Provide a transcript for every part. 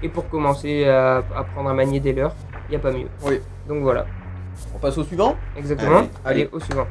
Et pour commencer à apprendre à manier des leurres, il n'y a pas mieux. Oui. Donc voilà, On passe au suivant. exactement. Allez. Au suivant.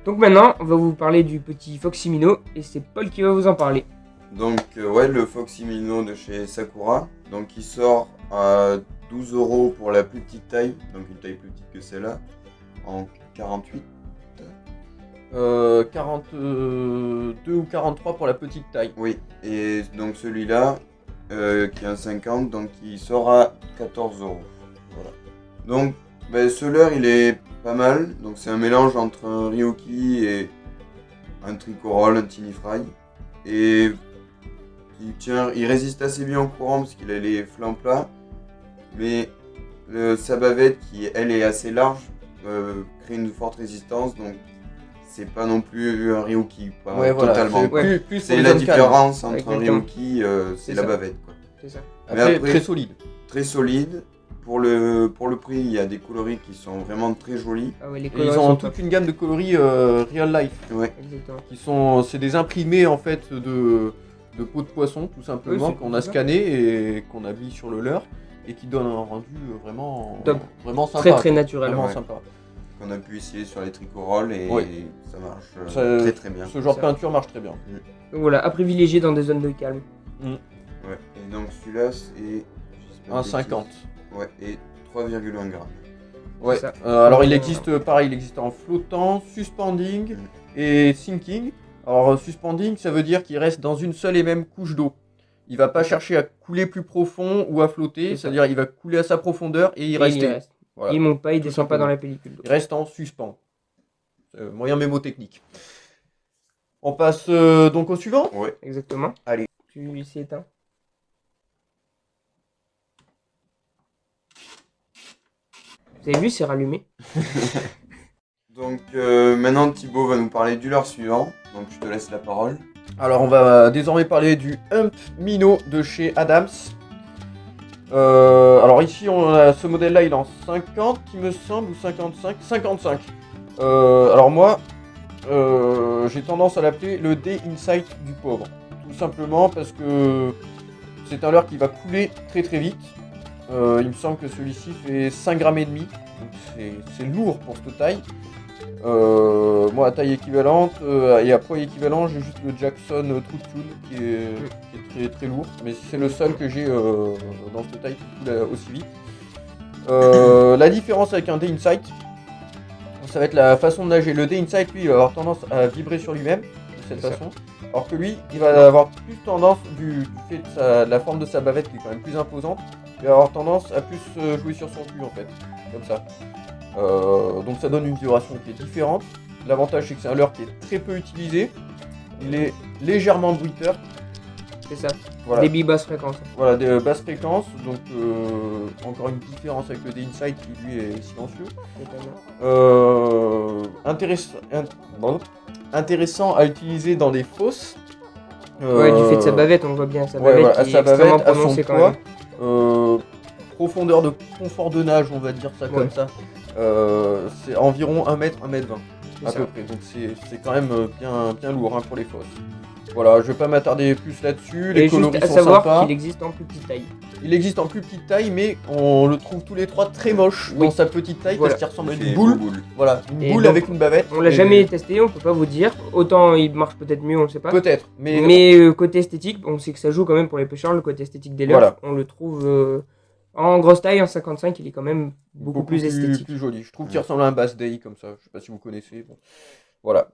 Donc maintenant, on va vous parler du petit Foxy Minnow et c'est Paul qui va vous en parler. Donc ouais, le Foxy Minnow de chez Sakura. Donc il sort à 12 € pour la plus petite taille, donc une taille plus petite que celle-là, en 48. 42 ou 43 pour la petite taille. Oui, et donc celui-là, qui est un 50, donc il sort à 14 €. Voilà. Donc ce leurre il est pas mal, donc c'est un mélange entre un Ryoki et un Tricorol, un Tiny Fry. Et il résiste assez bien au courant parce qu'il a les flancs plats, mais sa bavette qui elle est assez large crée une forte résistance, donc c'est pas non plus un Ryoki, pas totalement. C'est plus C'est pour la les différence Avec entre un le temps. Ryoki, c'est la ça. bavette quoi. C'est ça. calmes. Mais Après, après- très solide. Très solide. Pour le prix, il y a des coloris qui sont vraiment très jolis. Ah ouais, les Et coloris ils ont sont toute top. une gamme de coloris real life. Ouais. Exactement. C'est des imprimés en fait de peau de poisson tout simplement Oui, c'est qu'on a ça. scanné et qu'on a mis sur le leurre et qui donne un rendu vraiment Top. vraiment sympa. Très très naturel. Vraiment Ouais. sympa. Qu'on a pu essayer sur les Tricorolles et Ouais. ça marche Ça- très très bien. Ce genre de Ça. peinture marche très bien. Donc voilà, à privilégier dans des zones de calme. Ouais. Et donc celui-là c'est Un 50. Ouais, et 3,1 grammes. Ouais. ça. Alors il existe pareil, il existe en flottant, suspending et sinking. Alors suspending, ça veut dire qu'il reste dans une seule et même couche d'eau. Il va pas chercher à couler plus profond ou à flotter, C'est ça. c'est-à-dire il va couler à sa profondeur et y Et rester. il reste. Voilà. Il monte pas, il Tout descend pas simplement. dans la pellicule d'eau. Il reste en suspens. Moyen mémotechnique. On passe donc au suivant. Ouais. Exactement. Allez. Tu s'y éteins. Vous avez vu, c'est rallumé. Donc maintenant Thibaut va nous parler du leurre suivant. Donc je te laisse la parole. Alors on va désormais parler du Hump Minnow de chez Adams. Alors ici on a ce modèle là, il est en 50 il me semble ou 55. 55. Alors moi j'ai tendance à l'appeler le Day Insight du pauvre. Tout simplement parce que c'est un leurre qui va couler très très vite. Il me semble que celui-ci fait 5 grammes et demi. Donc c'est lourd pour cette taille. Moi à taille équivalente et à poids équivalent, j'ai juste le Jackson Truth Tune qui est très très lourd, mais c'est le seul que j'ai dans cette taille qui coule aussi vite. La différence avec un Day Insight, ça va être la façon de nager. Le Day Insight, lui, il va avoir tendance à vibrer sur lui-même de cette C'est ça. façon, alors que lui, il va avoir plus tendance du fait de la forme de sa bavette qui est quand même plus imposante, il va avoir tendance à plus jouer sur son cul en fait, comme ça. Donc ça donne une vibration qui est différente. L'avantage c'est que c'est un leurre qui est très peu utilisé. Il est légèrement bruiteur. C'est ça. Voilà, Débit basse fréquence. voilà des basses fréquences. Donc encore une différence avec le Day Insight qui lui est silencieux. Intéressant à utiliser dans des fosses. Ouais, du fait de sa bavette, on voit bien sa Ouais, bavette voilà, à qui est sa extrêmement bavette, à son prononcée quand poids. même. Profondeur de confort de nage, on va dire ça comme Ouais. ça. C'est environ 1 mètre, 1 mètre 20 C'est à ça. peu près. Donc c'est quand même bien lourd hein, pour les fosses. Voilà, je vais pas m'attarder plus là-dessus. Les Et juste coloris à sont savoir sympas. qu'il existe en plus petite taille. Il existe en plus petite taille, mais on le trouve tous les trois très moche Oui. dans sa petite taille Voilà. parce qu'il ressemble à C'est une boule. boule. Voilà, une Et boule donc, avec une bavette. On l'a Et- jamais testé, on peut pas vous dire. Autant il marche peut-être mieux, on le sait pas. Peut-être, mais, Mais côté esthétique, on sait que ça joue quand même pour les pêcheurs, le côté esthétique des leurres. Voilà. On le trouve en grosse taille, en 55, il est quand même beaucoup plus esthétique. plus joli. Je trouve qu'il ressemble à un Bass Day comme ça. Je sais pas si vous connaissez. Bon. Voilà.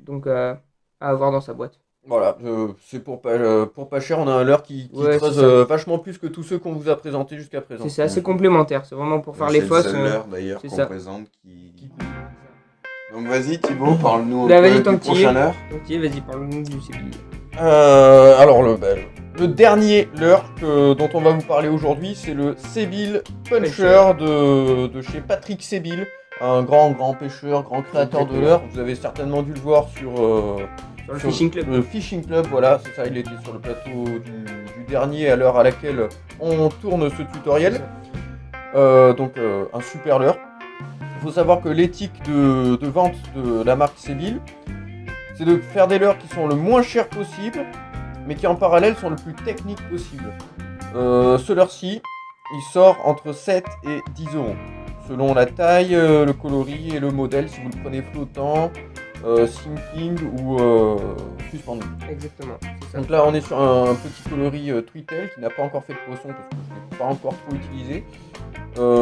Donc à avoir dans sa boîte. Voilà, c'est pour pas cher, on a un leurre qui Ouais, creuse c'est ça. vachement plus que tous ceux qu'on vous a présentés jusqu'à présent. C'est ça, c'est complémentaire. C'est vraiment pour faire C'est les le fosses. seul leurre d'ailleurs c'est qu'on ça. présente qui. Donc vas-y Thibaut, parle-nous Bah, un vas-y, peu tant du que t'y es. prochain leurre. Ok, vas-y, parle-nous du CBI. Alors le dernier leurre dont on va vous parler aujourd'hui, c'est le Sébile Puncher de chez Patrick Sébile, un grand pêcheur, grand créateur de leurres. Vous avez certainement dû le voir sur Sur le Fishing Club. Le Fishing Club, voilà, c'est ça, il était sur le plateau du dernier à l'heure à laquelle on tourne ce tutoriel. Donc un super leurre. Il faut savoir que l'éthique de vente de la marque Sébile, c'est de faire des leurres qui sont le moins chers possible, mais qui en parallèle sont le plus techniques possible. Ce leurre-ci, il sort entre 7 et 10 euros. Selon la taille, le coloris et le modèle, si vous le prenez flottant, sinking ou suspendu. Exactement, c'est ça. Donc là, on est sur un petit coloris Tweetel qui n'a pas encore fait de poisson parce que je ne l'ai pas encore trop utilisé.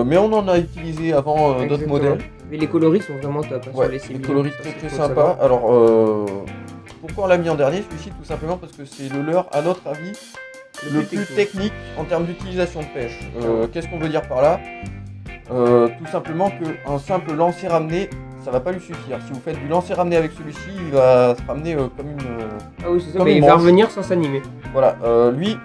Mais on en a utilisé avant d'autres Exactement. modèles. Mais les coloris sont vraiment top hein, Ouais, sur les les civils. coloris Ça, très c'est très faut le sympas. savoir. Alors, pourquoi on l'a mis en dernier celui-ci? Tout simplement parce que c'est le leurre, à notre avis, le plus technique en termes d'utilisation de pêche. Qu'est-ce qu'on veut dire par là? Tout simplement qu'un simple lancer-ramener, ça va pas lui suffire. Si vous faites du lancer-ramener avec celui-ci, il va se ramener comme une... Ah oui, c'est ça, comme mais une il va manche. revenir sans s'animer. Voilà, lui,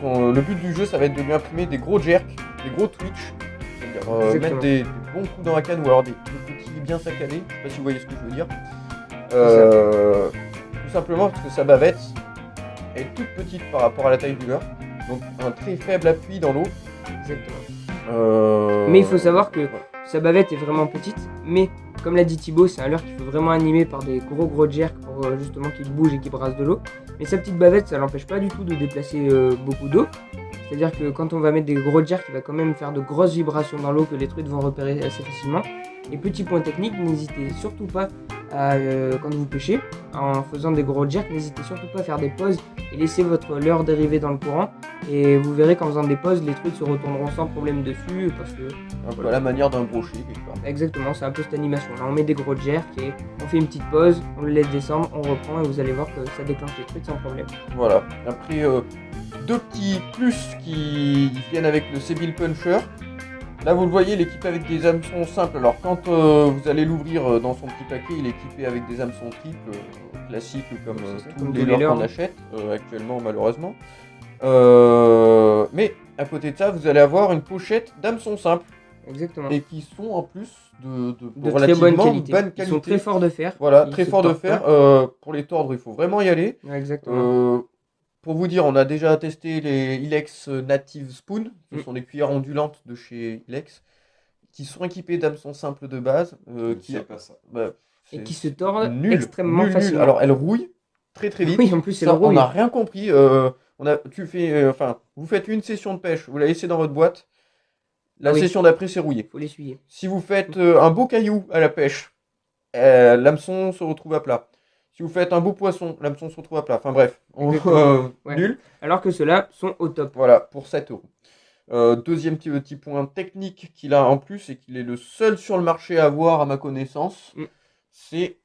le but du jeu, ça va être de lui imprimer des gros jerks, des gros twitch, c'est-à-dire Exactement. mettre des bons coups dans la canne ou alors des petits bien saccadés, je sais pas si vous voyez ce que je veux dire. Tout simplement parce que sa bavette est toute petite par rapport à la taille du leurre, donc un très faible appui dans l'eau. Exactement. Mais il faut savoir que ouais. sa bavette est vraiment petite, mais comme l'a dit Thibaut, c'est un leurre qu'il faut vraiment animer par des gros jerks pour justement qu'il bouge et qu'il brasse de l'eau. Mais sa petite bavette, ça l'empêche pas du tout de déplacer beaucoup d'eau. C'est-à-dire que quand on va mettre des gros jerks, il va quand même faire de grosses vibrations dans l'eau que les truites vont repérer assez facilement. Et petit point technique, n'hésitez surtout pas à, quand vous pêchez, en faisant des gros jerks, n'hésitez surtout pas à faire des pauses et laisser votre leurre dériver dans le courant. Et vous verrez qu'en faisant des pauses, les truites se retourneront sans problème dessus parce que... Un peu à la manière d'un brochet quelque part. Exactement, c'est un peu cette animation. Là, on met des gros jerks et on fait une petite pause, on le laisse descendre, on reprend et vous allez voir que ça déclenche les truites sans problème. Voilà. Après, deux petits plus qui viennent avec le Seabill Puncher. Là, vous le voyez, il est équipé avec des hameçons simples. Alors, quand vous allez l'ouvrir dans son petit paquet, il est équipé avec des hameçons triples, classiques, comme C'est ça, tous comme les tous les leurres leurres. qu'on achète actuellement, malheureusement. Mais à côté de ça, vous allez avoir une pochette d'hameçons simples Exactement. et qui sont en plus de De très relativement bonne qualité. Ils sont très forts de fer. Voilà, Ils très se fort de tordent fer. pas. Pour les tordre, il faut vraiment y aller. Ouais, exactement. Pour vous dire, on a déjà testé les Ilex Native Spoon. Ce Mm. sont des cuillères ondulantes de chez Ilex qui sont équipées d'hameçons simples de base. C'est pas ça. Bah, Et c'est qui se tordent nul, extrêmement nul. facilement. Alors, elles rouillent très très vite. Oui, en plus, c'est Ça, le on rouille. n'a rien compris. Vous faites une session de pêche, vous la laissez dans votre boîte. La Ah oui. session d'après, c'est rouillé. Faut l'essuyer. Si vous faites un beau caillou à la pêche, l'hameçon se retrouve à plat. Si vous faites un beau poisson, l'hameçon se retrouve à plat. Enfin bref, Exactement. Ouais. nul. Alors que ceux-là sont au top. Voilà, pour 7 euros. Deuxième petit point technique qu'il a en plus, et qu'il est le seul sur le marché à avoir à ma connaissance, Mm. c'est,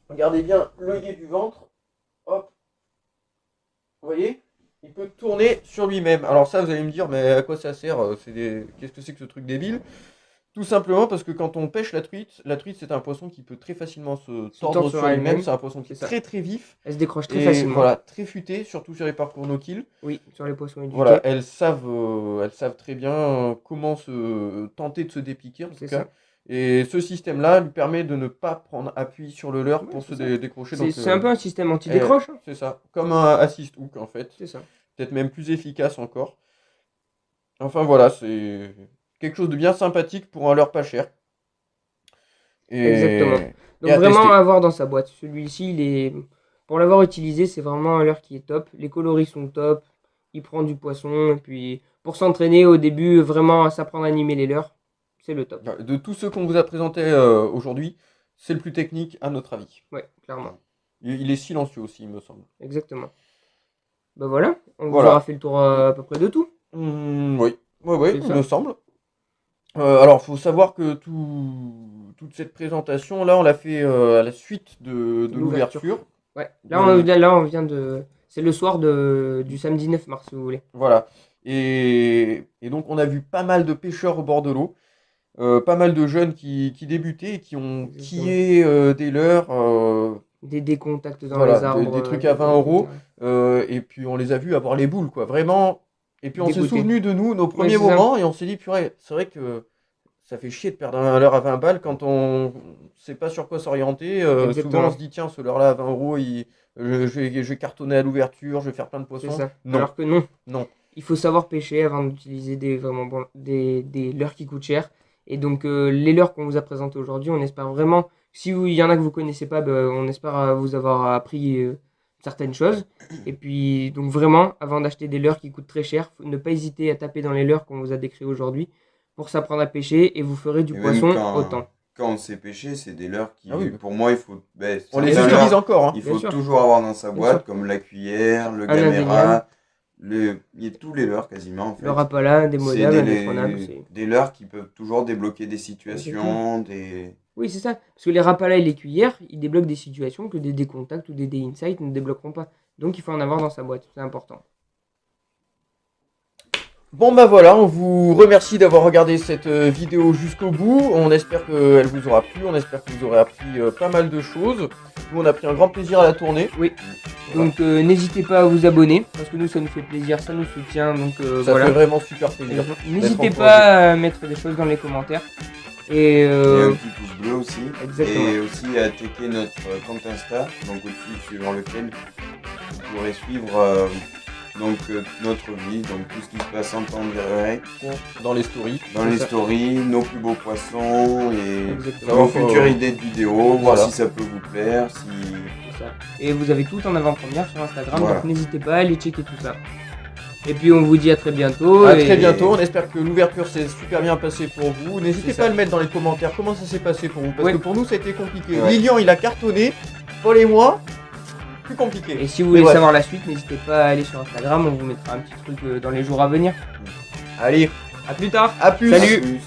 regardez bien l'œillet du ventre, hop, vous voyez, il peut tourner sur lui-même. Alors ça, vous allez me dire, mais à quoi ça sert? Qu'est-ce que c'est que ce truc débile? Tout simplement parce que quand on pêche la truite c'est un poisson qui peut très facilement se tordre tord sur sur lui-même. elle-même, C'est un poisson qui est c'est ça. très très vif Elles se décrochent très et facilement. voilà, très futé, surtout sur les parcours no-kill. Oui, sur les poissons éduqués. Voilà, elles savent très bien comment se tenter de se dépiquer en tout C'est cas. ça. Et ce système-là lui permet de ne pas prendre appui sur le leurre Ouais, pour c'est se ça. décrocher. C'est Donc, c'est un peu un système anti-décroche. Hein. c'est ça, comme un assist hook en fait. C'est ça. Peut-être même plus efficace encore. Enfin voilà, c'est quelque chose de bien sympathique pour un leurre pas cher. Et... Exactement. Donc et à vraiment tester. à avoir dans sa boîte. Celui-ci, il est... pour l'avoir utilisé, c'est vraiment un leurre qui est top. Les coloris sont top. Il prend du poisson. Et puis pour s'entraîner au début, vraiment à s'apprendre à animer les leurres, c'est le top. De tous ceux qu'on vous a présentés aujourd'hui, c'est le plus technique à notre avis. Ouais, clairement. Il est silencieux aussi, il me semble. Exactement. Bah voilà, on vous Voilà. aura fait le tour à peu près de tout. Oui, C'est il ça. me semble. Alors, faut savoir que toute cette présentation, là, on l'a fait à la suite de L'ouverture. l'ouverture. Ouais. Là, on vient de... C'est le soir du samedi 9 mars, si vous voulez. Voilà. Et donc, on a vu pas mal de pêcheurs au bord de l'eau. Pas mal de jeunes qui débutaient et qui ont Exactement. quillé des leurres. Des contacts dans Voilà, les arbres. des trucs à 20 euros. Et puis, on les a vus avoir les boules, quoi. Vraiment. Et puis, on s'est Dégoûté. souvenu de nous, nos premiers c'est ça. moments, et on s'est dit, purée, c'est vrai que ça fait chier de perdre un leurre à 20 balles quand on sait pas sur quoi s'orienter. Exactement. Souvent, on se dit, tiens, ce leurre-là à 20 euros, je vais cartonner à l'ouverture, je vais faire plein de C'est poissons. ça. Non, Alors que non. non. Il faut savoir pêcher avant d'utiliser des leurres qui coûtent cher. Et donc, les leurres qu'on vous a présentés aujourd'hui, on espère vraiment. Si il y en a que vous connaissez pas, on espère vous avoir appris certaines choses. Et puis, donc vraiment, avant d'acheter des leurres qui coûtent très cher, faut ne pas hésiter à taper dans les leurres qu'on vous a décrits aujourd'hui pour s'apprendre à pêcher et vous ferez du Et même poisson quand- autant. Quand on sait pêcher, c'est des leurres qui, Ah oui. pour moi, il faut. On les certains utilise leurres, encore. Hein. il Bien faut sûr. toujours avoir dans sa Bien boîte, sûr. comme la cuillère, le indéniable. caméra, il y a tous les leurres quasiment en fait. Le rapala, C'est indémodable, indétrônable. des leurres qui peuvent toujours débloquer des situations, des. Oui, c'est ça. Parce que les rapalas et les cuillères, ils débloquent des situations que des décontacts ou des insights ne débloqueront pas. Donc il faut en avoir dans sa boîte, c'est important. Bon bah voilà, on vous remercie d'avoir regardé cette vidéo jusqu'au bout. On espère qu'elle vous aura plu, on espère que vous aurez appris pas mal de choses. Nous on a pris un grand plaisir à la tourner. Oui. Donc n'hésitez pas à vous abonner, parce que nous ça nous fait plaisir, ça nous soutient. Donc Ça voilà. fait vraiment super plaisir. N'hésitez d'être pas à mettre des choses dans les commentaires. Et Et un petit pouce bleu aussi. Exactement. Et aussi à checker notre compte Insta, donc au-dessus suivant lequel vous pourrez suivre notre vie, donc tout ce qui se passe en temps direct, dans les stories. dans les stories, nos plus beaux poissons et Exactement. nos Faut- futures idées de vidéos, voir Voilà. si ça peut vous plaire, si... C'est ça. Et vous avez tout en avant-première sur Instagram, Voilà. donc n'hésitez pas à aller checker tout ça. Et puis on vous dit à très bientôt. À et- très bientôt, on espère que l'ouverture s'est super bien passée pour vous. N'hésitez C'est pas ça. à le mettre dans les commentaires comment ça s'est passé pour vous. Parce Ouais. que pour nous ça a été compliqué. Ouais. Lilian il a cartonné, Paul et moi, plus compliqué. Et si vous voulez Mais bref. savoir la suite, n'hésitez pas à aller sur Instagram, on vous mettra un petit truc dans les jours à venir. Allez, A plus tard. à plus. Salut. À plus.